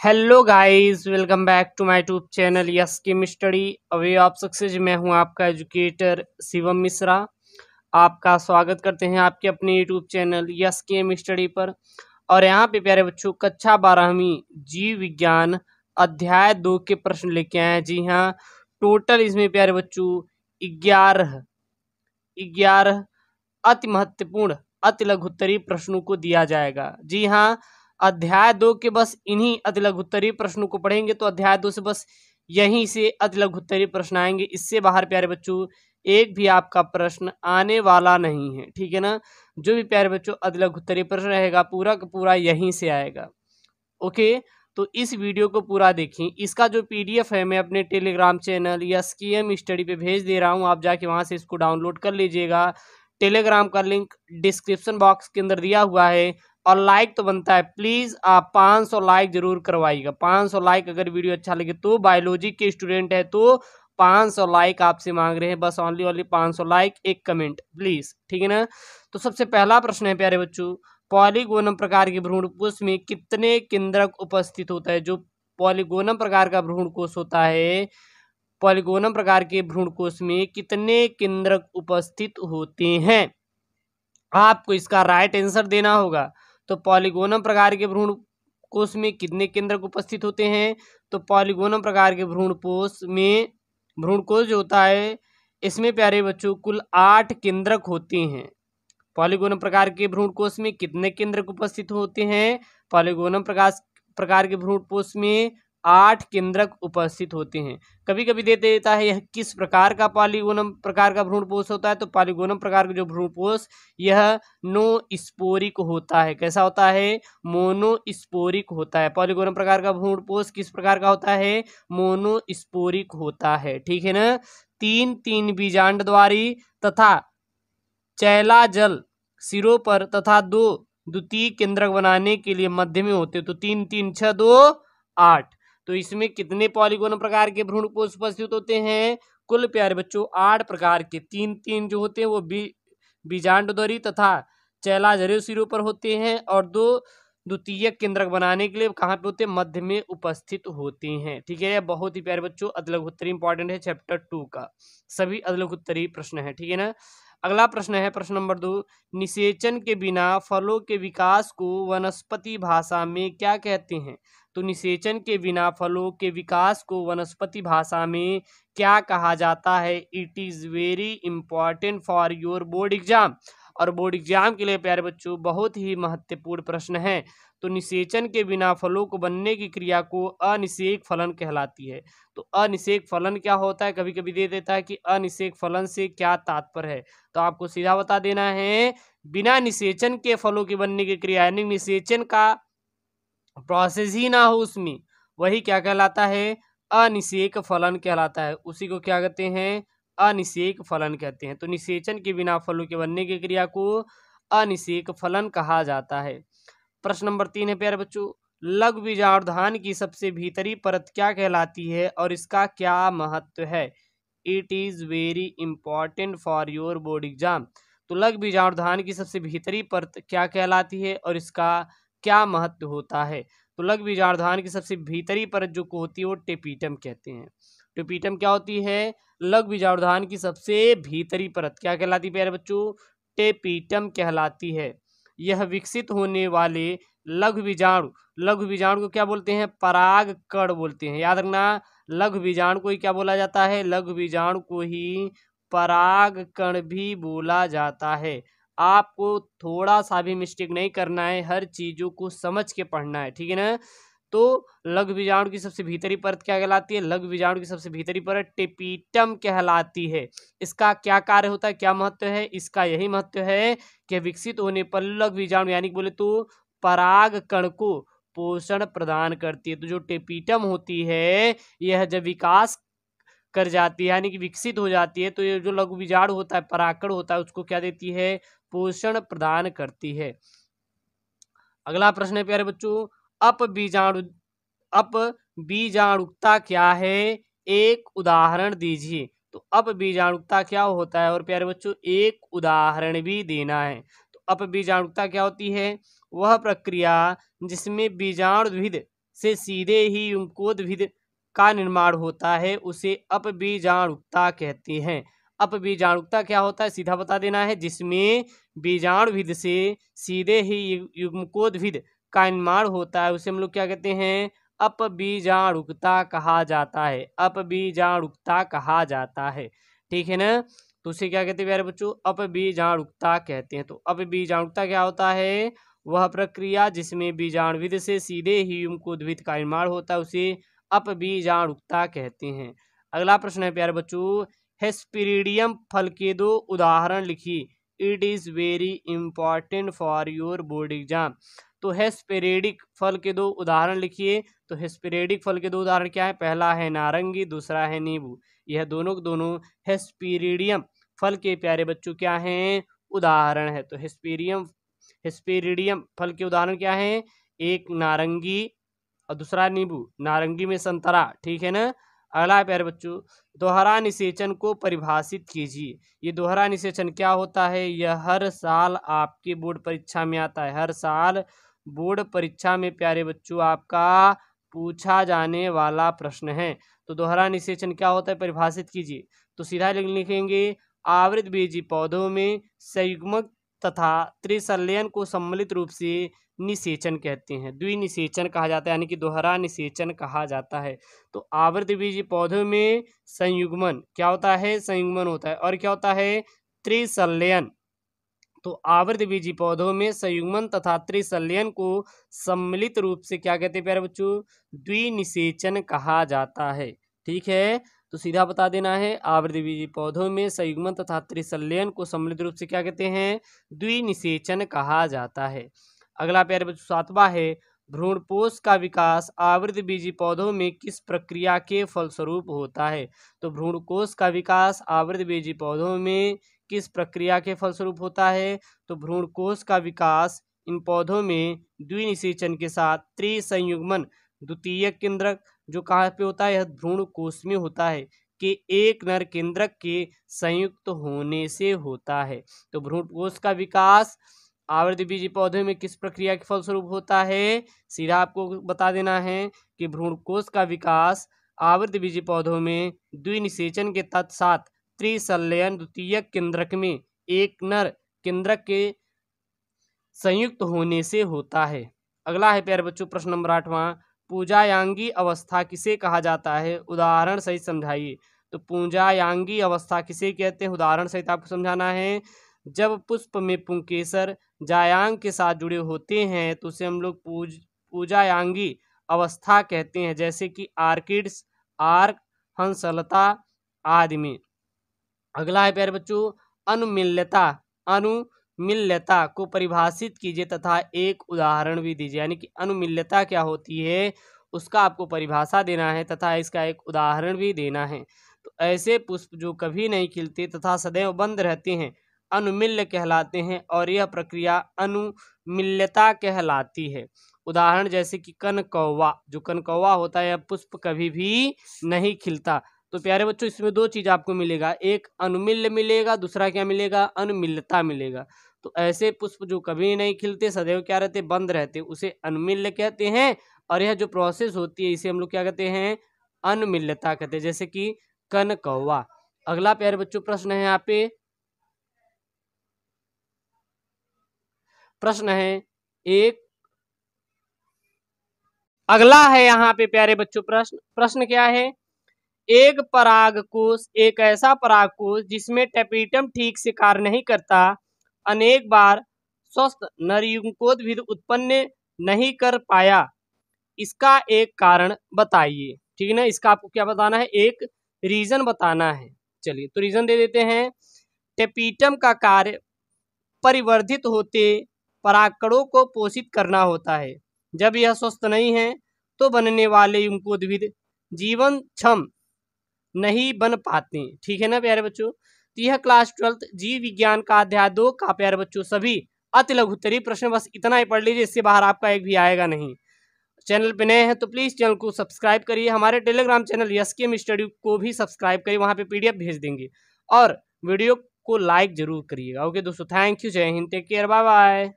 Hello guys, welcome back to my YouTube channel yes chem study away of success. मैं हूं आपका educator Shivam Mishra. आपका स्वागत करते हैं आपके अपने YouTube channel yes chem study पर। और यहां पे प्यारे बच्चों कक्षा 12वीं जीव विज्ञान अध्याय 2 के प्रश्न लेके आए हैं। जी हाँ, टोटल इसमें प्यारे बच्चों 11 11 अति महत्वपूर्ण अति लघुत्तरीय प्रश्नों को दिया जाएगा। जी हाँ, अध्याय 2 के बस इन्हीं अति लघुत्तरीय प्रश्नों को पढ़ेंगे तो अध्याय 2 से बस यहीं से अति लघुत्तरीय प्रश्न आएंगे। इससे बाहर प्यारे बच्चों एक भी आपका प्रश्न आने वाला नहीं है, ठीक है ना। जो भी प्यारे बच्चों अति लघुत्तरीय प्रश्न रहेगा पूरा का पूरा यहीं से आएगा। ओके, तो इस वीडियो को पूरा देखें। इसका जो पीडीएफ है मैं अपने टेलीग्राम चैनल एसकेएम स्टडी पे भेज दे रहा हूँ, आप जाके वहाँ से इसको डाउनलोड कर लीजिएगा। टेलीग्राम का लिंक डिस्क्रिप्शन बॉक्स के अंदर दिया हुआ है। और लाइक तो बनता है, प्लीज़ आप 500 लाइक जरूर करवाइएगा। 500 लाइक अगर वीडियो अच्छा लगे तो। बायोलॉजी के स्टूडेंट है तो 500 लाइक आपसे मांग रहे हैं, बस ओनली 500 लाइक, एक कमेंट प्लीज़, ठीक है ना। तो सबसे पहला प्रश्न है प्यारे बच्चों, पॉलीगोनम प्रकार के भ्रूणकोश में कितने केंद्रक उपस्थित होता है। जो पॉलीगोनम प्रकार का भ्रूणकोश होता है, पॉलीगोनम प्रकार के भ्रूणकोश में कितने केंद्रक उपस्थित होते हैं, आपको इसका राइट आंसर देना होगा। तो पॉलीगोनम प्रकार के भ्रूणकोश में कितने केंद्रक उपस्थित होते हैं, तो पॉलीगोनम प्रकार के भ्रूणकोश जो होता है इसमें प्यारे बच्चों कुल 8 केंद्रक होते हैं। पॉलीगोनम प्रकार के भ्रूणकोश में कितने केंद्रक उपस्थित होते हैं, पॉलीगोनम प्रकार के भ्रूणकोश में 8 केंद्रक उपस्थित होते हैं। कभी कभी दे देता है यह किस प्रकार का पॉलीगोनम प्रकार का भ्रूणकोश होता है, तो पॉलीगोनम प्रकार का जो भ्रूणकोश यह मोनोस्पोरिक होता है। कैसा होता है, मोनोस्पोरिक होता है। पॉलीगोनम प्रकार का भ्रूणकोश किस प्रकार का होता है, मोनोस्पोरिक होता है, ठीक है ना। 3 बीजांडद्वारी तथा चैला जल सिरों पर तथा 2 द्वितीय केंद्रक बनाने के लिए मध्य में होते, तो 3 3 6 2 8। तो इसमें कितने पॉलीगोनम प्रकार के भ्रूणकोश उपस्थित होते हैं, कुल प्यारे बच्चों 8 प्रकार के। 3 जो होते हैं वो बीजांडद्वारी तथा चैला जल सिरों पर होते हैं, और 2 द्वितीय केंद्रक बनाने के लिए कहाँ पे होते हैं, मध्य में उपस्थित होते हैं, ठीक है। बहुत ही प्यारे बच्चों अदलग इंपॉर्टेंट है चैप्टर 2 का, सभी अदलग प्रश्न है, ठीक है ना। अगला प्रश्न है प्रश्न नंबर 2, निषेचन के बिना फलों के विकास को वनस्पति भाषा में क्या कहते हैं। तो निषेचन के बिना फलों के विकास को वनस्पति भाषा में क्या कहा जाता है। It is very important for your board exam. और बोर्ड एग्जाम के लिए प्यारे बच्चों बहुत ही महत्वपूर्ण प्रश्न है। तो निषेचन के बिना फलों को बनने की क्रिया को अनिषेक फलन कहलाती है। तो अनिषेक फलन क्या होता है, कभी कभी दे देता है कि अनिषेक फलन से क्या तात्पर्य है, तो आपको सीधा बता देना है बिना निषेचन के फलों की बनने की क्रिया, यानी निषेचन का प्रोसेस ही ना हो उसमें, वही क्या कहलाता है, अनिषेक फलन कहलाता है। उसी को क्या कहते हैं, अनिषेक फलन कहते हैं। तो निषेचन के बिना फलों के बनने की क्रिया को अनिषेक फलन कहा जाता है। प्रश्न नंबर 3 है प्यारे बच्चों, लघु बीजाणुधान की सबसे भीतरी परत क्या कहलाती है और इसका क्या महत्व है। It is very important for your board exam. तो लघु बीजाणुधान की सबसे भीतरी परत क्या कहलाती है और इसका क्या महत्व होता है। तो लघु बीजाणुधान की सबसे भीतरी परत जो होती है वो टेपीटम कहते हैं। टेपीटम क्या होती है, लघु बीजाणुधान की सबसे भीतरी परत क्या कहलाती है प्यारे बच्चों, टेपीटम कहलाती है। यह विकसित होने वाले लघु बीजाणु को क्या बोलते हैं, पराग कण बोलते हैं। याद रखना, लघु बीजाणु को ही क्या बोला जाता है, लघु बीजाणु को ही पराग कण भी बोला जाता है। आपको थोड़ा सा भी मिस्टेक नहीं करना है, हर चीजों को समझ के पढ़ना है, ठीक है ना। तो लघु बीजाणु की सबसे भीतरी परत क्या कहलाती है, लघु बीजाणु की सबसे भीतरी परत टेपीटम कहलाती है। इसका क्या कार्य होता है, क्या महत्व है, इसका यही महत्व है कि विकसित होने पर लघु बीजाणु यानी बोले तो पराग कण को पोषण प्रदान करती है। तो जो टेपीटम होती है यह जब विकास कर जाती है यानी कि विकसित हो जाती है, तो ये जो लघु बीजाणु होता है, परागकण होता है, उसको क्या देती है, पोषण प्रदान करती है। अगला प्रश्न है प्यारे बच्चों, अप बीजाणुकता क्या है, एक उदाहरण दीजिए। तो अप बीजाणुकता क्या होता है और प्यारे बच्चों एक उदाहरण भी देना है। तो अप बीजाणुकता क्या होती है, वह प्रक्रिया जिसमें बीजाणुविद से सीधे ही युग्मकोद्भिद का निर्माण होता है उसे अपबीजाणुकता कहते हैं। अपबीजाणुकता क्या होता है सीधा बता देना है। जिसमें बीजाणुभिद से सीधे ही युग्मकोद्भिद का निर्माण होता है उसे हम लोग क्या कहते हैं, अपबीजाणुकता कहा जाता है। अपबीजाणुकता कहा जाता है, ठीक है ना। तो उसे क्या कहते हैं प्यारे बच्चों, अपबीजाणुकता कहते हैं। तो अपबीजाणुकता क्या होता है, वह प्रक्रिया जिसमें बीजाणुभिद से सीधे ही युग्मकोद्भिद का निर्माण होता है उसे अपबीजाणुकता कहते हैं। अगला प्रश्न है प्यारे बच्चों, हेस्पेरिडियम फल के 2 उदाहरण लिखिए। It is very important for your board exam. तो हेस्पेरिडिक फल के 2 उदाहरण लिखिए। तो हेस्पेरिडिक फल के 2 उदाहरण क्या है, पहला है नारंगी, दूसरा है नींबू। यह दोनों हेस्पेरिडियम फल के प्यारे बच्चों क्या हैं, उदाहरण है। तो हेस्पेरिडियम फल के उदाहरण क्या हैं, एक नारंगी और दूसरा नींबू। नारंगी में संतरा, ठीक है ना। अगला है प्यारे बच्चों, दोहरा निषेचन को परिभाषित कीजिए। ये दोहरा निषेचन क्या होता है, यह हर साल आपके बोर्ड परीक्षा में आता है। हर साल बोर्ड परीक्षा में प्यारे बच्चों आपका पूछा जाने वाला प्रश्न है। तो दोहरा निषेचन क्या होता है, परिभाषित कीजिए। तो सीधा लिखेंगे, आवृतबीजी पौधों में संयुग्मक तथा त्रिसंलयन को सम्मिलित रूप से निषेचन कहते हैं। द्विनिषेचन कहा जाता है, यानी कि दोहरा निषेचन कहा जाता है। तो आवृतबीजी पौधों में संयुग्मन क्या होता है, संयुग्मन होता है। और क्या होता है, त्रिसंलयन। तो आवृतबीजी पौधों में संयुग्मन तथा त्रिसंलयन को सम्मिलित रूप से क्या कहते हैं प्यारे बच्चों, द्विनिषेचन कहा जाता है, ठीक है। तो सीधा बता देना है, आवृतबीजी पौधों में संयुग्मन तथा त्रिसंलयन को सम्मिलित रूप से क्या कहते हैं, द्विनिषेचन कहा जाता है। अगला प्यारे बच्चों 7वां है, भ्रूणपोष का विकास आवृतबीजी पौधों में किस प्रक्रिया के फलस्वरूप होता है। तो भ्रूणकोष का विकास आवृतबीजी पौधों में किस प्रक्रिया के फलस्वरूप होता है। तो भ्रूणकोष का विकास इन पौधों में द्विनिषेचन के साथ त्रिसंयुग्मन द्वितीयक केंद्रक जो कहाँ पे होता है, यह भ्रूणकोष में होता है, कि एक नर केंद्रक के संयुक्त होने से होता है। तो भ्रूणकोष का विकास आवृतबीजी पौधे में किस प्रक्रिया के फलस्वरूप होता है, सीधा आपको बता देना है कि भ्रूणकोष का विकास आवृतबीजी पौधों में द्विनिषेचन के तत्सात त्रिसंलयन द्वितीयक केंद्रक में एक नर केंद्रक के संयुक्त होने से होता है। अगला है प्यारे बच्चों प्रश्न नंबर 8वां, पूजायांगी अवस्था किसे कहा जाता है, उदाहरण सहित समझाइए। तो पूजायांगी अवस्था किसे कहते हैं, उदाहरण सहित आपको समझाना है। जब पुष्प में पुंकेसर जायांग के साथ जुड़े होते हैं तो उसे हम लोग पूजायांगी अवस्था कहते हैं, जैसे कि आर्किड्स, आर्क, हंसलता आदि में। अगला है प्यारे बच्चों, अनुमिल्यता को परिभाषित कीजिए तथा एक उदाहरण भी दीजिए। यानी कि अनुमिल्यता क्या होती है उसका आपको परिभाषा देना है तथा इसका एक उदाहरण भी देना है। तो ऐसे पुष्प जो कभी नहीं खिलते तथा सदैव बंद रहते हैं अनुमिल्य कहलाते हैं, और यह प्रक्रिया अनुमिल्यता कहलाती है। उदाहरण जैसे कि कनकौवा, जो कनकौवा होता है यह पुष्प कभी भी नहीं खिलता। तो प्यारे बच्चों इसमें 2 चीज आपको मिलेगा, एक अनुमिल्य मिलेगा, दूसरा क्या मिलेगा, अनुमिल्यता मिलेगा। तो ऐसे पुष्प जो कभी नहीं खिलते सदैव क्या रहते, बंद रहते, उसे अनुमिल्य कहते हैं। और यह जो प्रोसेस होती है इसे हम लोग क्या कहते हैं, अनुमिल्यता कहते हैं, जैसे कि कनकौवा। अगला प्यारे बच्चों प्रश्न है यहाँ पे, प्रश्न है एक, अगला है यहाँ पे प्यारे बच्चों प्रश्न क्या है, एक परागकोश एक ऐसा परागकोश जिसमें टेपिटम ठीक से कार्य नहीं करता, अनेक बार स्वस्थ नरयुग्मकोद्भिद उत्पन्न नहीं कर पाया, इसका एक कारण बताइए। ठीक है ना, इसका आपको क्या बताना है, एक रीजन बताना है। चलिए तो रीजन दे देते हैं। टेपिटम का कार्य परिवर्धित होते परागकणों को पोषित करना होता है। जब यह स्वस्थ नहीं है तो बनने वाले युग्मकोद्भिद जीवन क्षम नहीं बन पाते। ठीक है ना प्यारे बच्चों। तो यह क्लास 12 जीव विज्ञान का अध्याय 2 का प्यारे बच्चों सभी अति लघुत्तरीय प्रश्न, बस इतना ही पढ़ लीजिए, इससे बाहर आपका एक भी आएगा नहीं। चैनल पे नए हैं तो प्लीज चैनल को सब्सक्राइब करिए। हमारे टेलीग्राम चैनल एसकेएम स्टडी को भी सब्सक्राइब करिए, वहां पे पीडीएफ भेज देंगे, और वीडियो को लाइक जरूर करिएगा। ओके दोस्तों, thank you, Jai Hind, take care, bye bye.